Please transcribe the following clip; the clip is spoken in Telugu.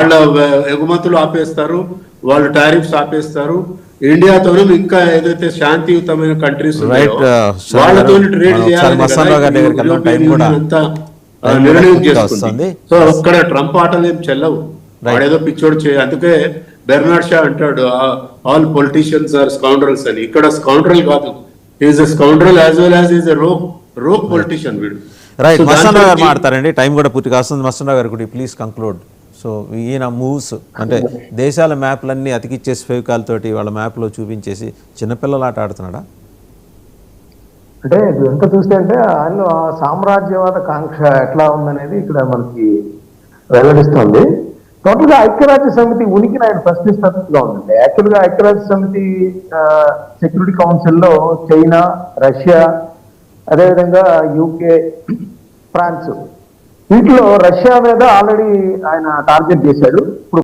వాళ్ళ ఎగుమతులు ఆపేస్తారు, వాళ్ళు టారిఫ్స్ ఆపేస్తారు. ఇండియాతోనే ఇంకా ఏదైతే శాంతియుతమైన కంట్రీస్ ఉన్నాయో వాళ్ళతో ట్రేడ్ చేయాలని అంతా నిర్ణయం చేస్తుంది. సో అక్కడ ట్రంప్ ఆటలు ఏం చెల్లవు, వాడేదో పిచ్చోడు అందుకే బెర్నాడ్ షా అంటాడు ఆల్ పొలిటీషియన్స్ ఆర్ స్కౌండ్రల్స్ అని. ఇక్కడ స్కౌండ్రల్ కాదు, is a scoundrel as well as is a rogue politician వీడు. రైట్, మస్తాన్ రావు గారు మాట్లాడతారండి, టైం కూడా పూర్తిగా వస్తుంది. మస్తాన్ రావు గారు కూడా ప్లీజ్ కంక్లూడ్. సో ఈయన మూవ్స్ అంటే దేశాల మ్యాప్లన్నీ అతికిచ్చేసి ఫెవికాల్ తోటి వాళ్ళ మ్యాప్లో చూపించేసి చిన్నపిల్లల ఆట ఆడుతున్నాడా? అంటే ఎంత చూస్తే అంటే ఆయనలో ఆ సామ్రాజ్యవాద కాంక్ష ఎట్లా ఉందనేది ఇక్కడ మనకి వెల్లడిస్తుంది. టోటల్ గా ఐక్యరాజ్య సమితి ఉనికిని ఆయన ప్రశ్నిస్తున్నట్టుగా ఉందండి. యాక్చువల్ గా ఐక్యరాజ్య సమితి సెక్యూరిటీ కౌన్సిల్లో చైనా, రష్యా, అదేవిధంగా యూకే, ఫ్రాన్స్, వీటిలో రష్యా మీద ఆల్రెడీ ఆయన టార్గెట్ చేశాడు. ఇప్పుడు